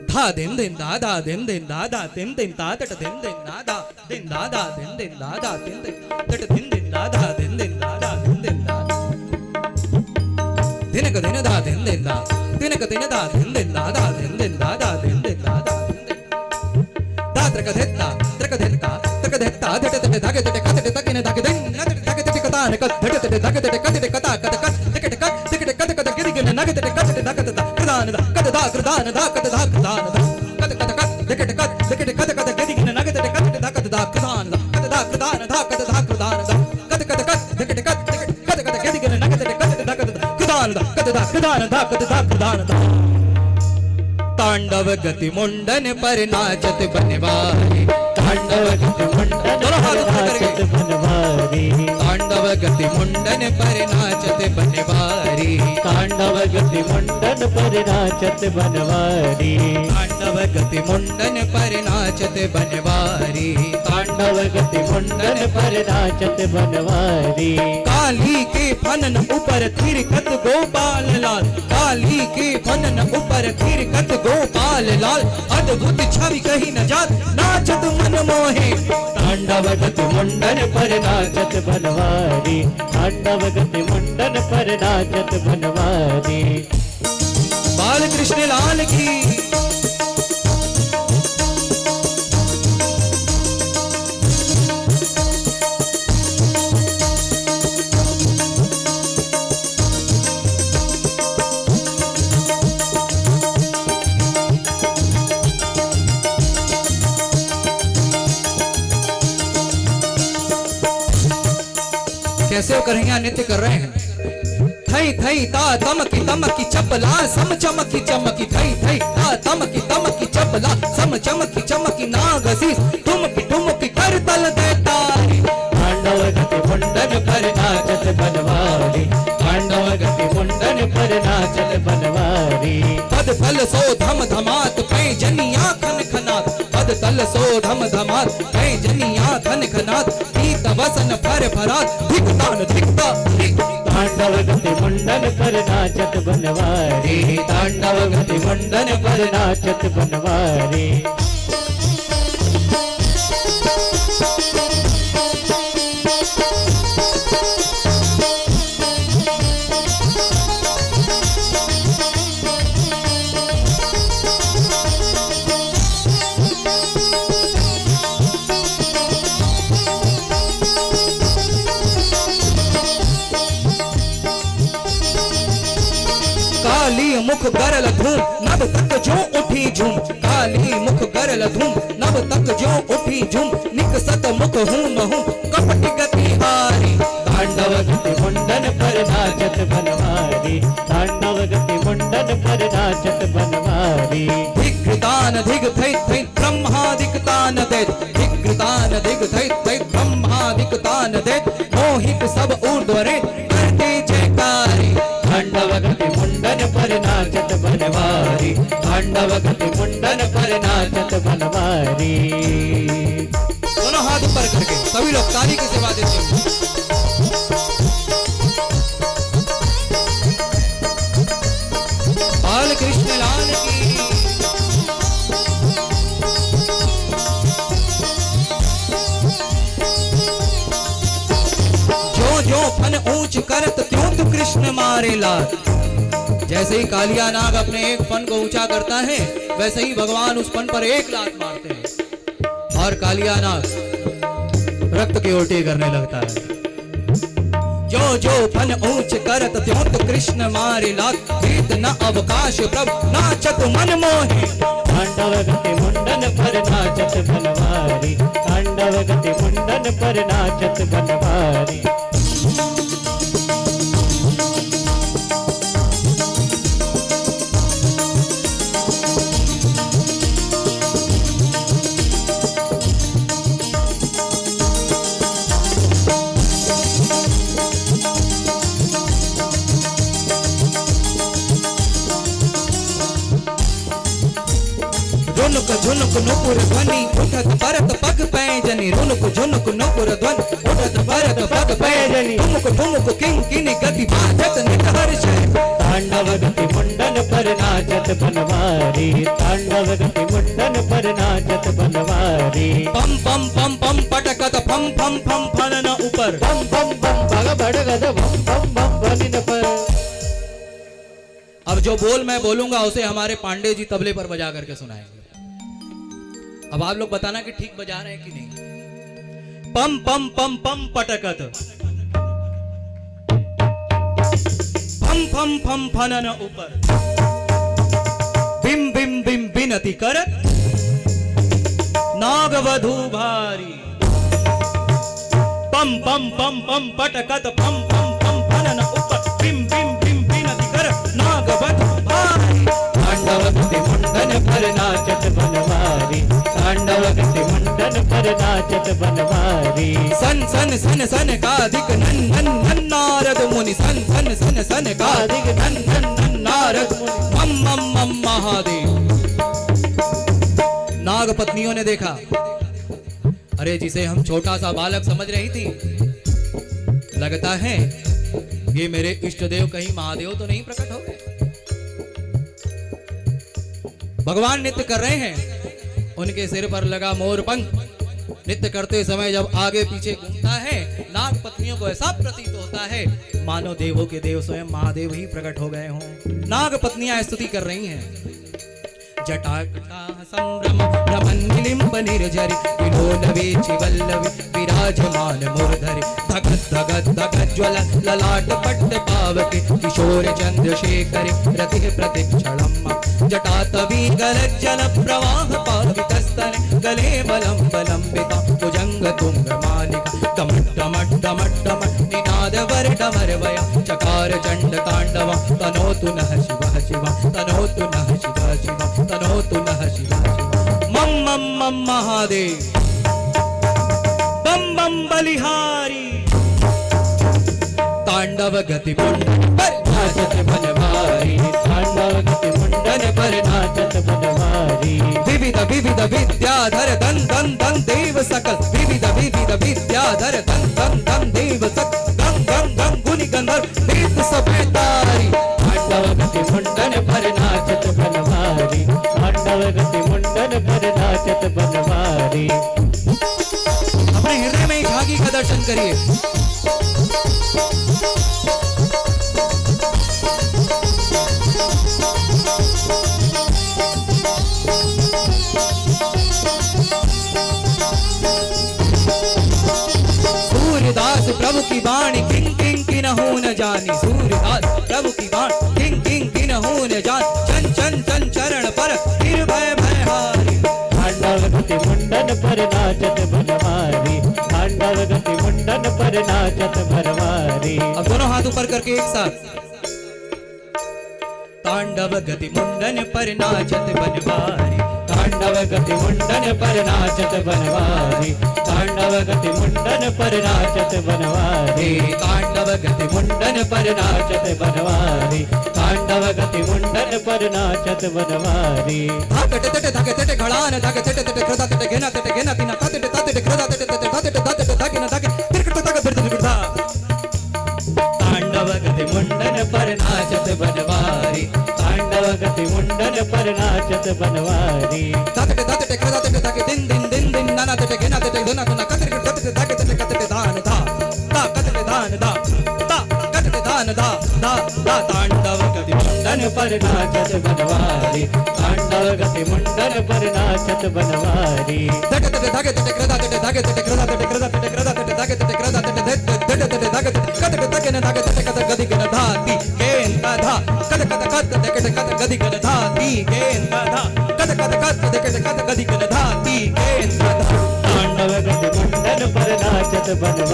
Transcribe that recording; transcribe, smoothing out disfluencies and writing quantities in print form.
धा दिन दिन दा दा दिन दिन दा दा दिन दिन दा तट दिन दिन दा दा दिन दा दा दिन दिन दा दा दिन दिन तट दिन दिन दा दा दिन दिन दा दा दिन दिन दा दिन का दिन दा दिन दिन दा दिन का दिन दा दिन दिन दा दा दिन दिन दा दा दिन दिन दा दा दा त्रक धेत्ता त्रक धेत्ता धट धट धागे धट कत धट ने धागे दिन धट धागे धट कता ने कत धट धट धागे धट कत धट कता कत कत धट कत कत गिरि गिरि नग धट कत धट कत कृदान दा कत दा कृदान दा कत दा कृदान दा कत कत कत धट कत कत गिरि गिरि नग धट कत दा कत दा कृदान दा कत दा कृदान दा कत दा कृदान दा कत कत कत धट कत गिरि गिरि नग धट कत दा कृदान दा कत दा कृदान दा कत दा कृदान दा तांडव गति मुंडन पर नाचत बनवारी तांडव गति मुंडन पर नाचत बनवारी तांडव गति मुंडन पर नाचत बनवारी तांडव गति मुंडन पर नाचत बनवारी तांडव गति मुंडन पर नाचत बनवारी तांडव गति मुंडन पर नाचत बनवारी काली के फनन ऊपर थिरकत गोपाल लाल काली के फनन ऊपर थिरकत गोपाल लाल अद्भुत छवि कहीं न जात नाचत मन मोहे तांडव गति मुंडन पर नाचत बनवारी तांडव गति मुंडन पर नाचत बनवारी बाल कृष्ण लाल की कैसे वो कन्हैया नृत्य कर रहे हैं थई थई ता तमकी चपला सम चमकी चमकी थई थई ता तमकी चपला सम चमकी चमकी नागसीस ठुमकी कर तल देता तांडव गति मुंडन पर नाचत बनवारी तांडव गति मुंडन पर नाचत बनवारी पद फल सो धम धमात पै जनिया खन खनात पद तल सो धम धमात पै जनिया खन खनात पीत वसन फर फरात धिकतान धिकता तांडव गति मुंडन पर नाचत बनवारी तांडव गति मुंडन पर नाचत बनवारी काली मुख गरल धूम नभ तक जो उठी झूम काली मुख गरल धूम नभ तक जो उठी झूम निकसत मुख हूम हूम कपट गति हारी तांडव गति मुंडन पर नाचत बनवारी तांडव गति मुंडन पर नाचत बनवारी धिग्तान धिग थै थै ब्रह्मादिकतान देत धिग्तान धिग थै थै ब्रह्मादिकतान देत मोहित सब ऊर्ध्वरे करते जयकारी तांडव गति मुंडन पर नाचत बनवारी तांडव गति मुंडन पर नाचत बनवारी दोनों हाथ ऊपर करके सभी लोग ताली की सेवा देते हैं बाल कृष्ण लाल की जो फन ऊंच करत त्यों तो कृष्ण मारे लाल जैसे ही कालिया नाग अपने एक फन को ऊंचा करता है वैसे ही भगवान उस फन पर एक लात मारते हैं और कालिया नाग रक्त की उल्टी करने लगता है जो फन ऊंच करत त्यों तो कृष्ण मारे लात प्रीत न अवकाश प्रभु नाचत मन मोहे तांडव गति मुंडन पर नाचत बनवारी तांडव गति मुंडन पर नाचत बनवारी रुनुक झुनुक नुपुर ध्वनि उठत परत पग पैजनी रुनुक झुनुक नुपुर ध्वनि उठत परत पग पैजनी ठुमुक ठुमुक किं किन गति बाजत नित हर्ष तांडव गति मुंडन पर नाचत बनवारी तांडव गति मुंडन पर नाचत बनवारी पम पम पम पम पटकत फम फम फम फलन ऊपर बम बम बम भग भड़गद बम बम बम बलिन पर। अब जो बोल मैं बोलूंगा उसे हमारे पांडे जी तबले पर बजा करके सुनाएंगे। अब आप लोग बताना कि ठीक बजा रहे हैं कि नहीं। पम पम पम पम पटकत फम फम फम फनन ऊपर बिम बिम बिम बिनती करत नागवधू भारी पम पम पम पम पटकत फम फम फम फनन ऊपर बिम बिम बिम बिनती करत नागवधू भारी तांडव गति मुंडन पर नाचत बनवारी तांडव गति मुंडन पर नाचत बनवारी सन सन सन सन काधिक नन नन नन नारद मुनि सन सन सन सन काधिक नन नन नन नारद मुनि मम मम मम महादेव। नाग पत्नियों ने देखा, अरे जिसे हम छोटा सा बालक समझ रही थी, लगता है ये मेरे इष्ट देव कहीं महादेव तो नहीं प्रकट हो गए। भगवान नृत्य कर रहे हैं, उनके सिर पर लगा मोर पंख नृत्य करते समय जब आगे पीछे घूमता है, नाग पत्नियों को ऐसा प्रतीत होता है मानो देवों के देव स्वयं महादेव ही प्रकट हो गए हों। नाग पत्नियां स्तुति कर रही हैं। जटाकटा संभ्रम रमन्निलिम्ब निर्झरि विलोलवेचि वल्लvi विराजमान मूर्धरि धगत धगत धगत ज्वल ललाट पट्ट पावके किशोर चंद्रशेखर रतिः प्रतिक्षणम् जटातवी गलज्जल प्रवाह पावितस्तने गले बलं बलंबिता भुजंग तुंग मालिका डमट डमट डमट डमट निनाद वर डमर वया चकार चंड तांडव तनोतु नः शिवः शिवः तनोतु नः शिवः शिवः तनोतु नः शिवः शिवः। मम मम मम महादेव बम बम बलिहारी तांडव गति मुंडन पर नाचत बनवारी तांडव गति मुंडन पर नाचत बनवारी विविध विविध विद्याधर धन धन धन देव सकल विविध विविध विद्याधर धन धन धन देव सकल गंग गंग गंग गुनि गंधर्व तीर्थ सभेतारी तांडव गति मुंडन पर नाचत बनवारी तांडव गति मुंडन पर नाचत बनवारी। अपने हृदय में झांकी का दर्शन करिए। सूर्यदास प्रभु की वाणी किंग किंग की न हो न जानी सूर्यदास प्रभु की वाणी किंग किंग की न हो न जान चन चन चन चरण पर निर्भय भयहारी तांडव गति मुंडन पर नाचत बनवारी तांडव गति मुंडन पर नाचत बनवारी। अब दोनों हाथ ऊपर करके एक साथ तांडव गति मुंडन पर नाचत बनवारी तांडव गति मुंडन पर नाचत बनवारी तांडव गति मुंडन पर नाचत बनवारी तांडव गति मुंडन पर नाचत बनवारी तांडव गति मुंडन पर नाचत बनवारी। धाकट तट धाके तट घड़ान धाके तट तट कृदा तट घेना तीना ताते ताते कृदा तट तट धाते ताते धाके न धाके तिरकट तक बिरद बिरदा तांडव गति मुंडन पर नाचत बनवारी तांडव गति मुंडन पर नाचत बनवारी ताते ताते कृदा तट धाके दिन दिन दिन दिन नाना तट घेना तट धना धना कतर तट धाके तट कत दान धा ता कत दान धा ता कत दान धा धा धा तांडव गति मुंडन पर नाचत बनवारी तांडव गति मुंडन पर नाचत बनवारी तट तट धाके तट कृदा तट धाके तट कृदा तट कृदा तट कृदा तट धाके तट कृदा तट तट तट धाके कत तक न धाके तट कत गदि न धाती केन का धा कत कत कत तट कत गदि न धाती केन का धा कत कत कत तट कत गदि न धाती केन का धा तांडव गति मुंडन पर नाचत बनवारी।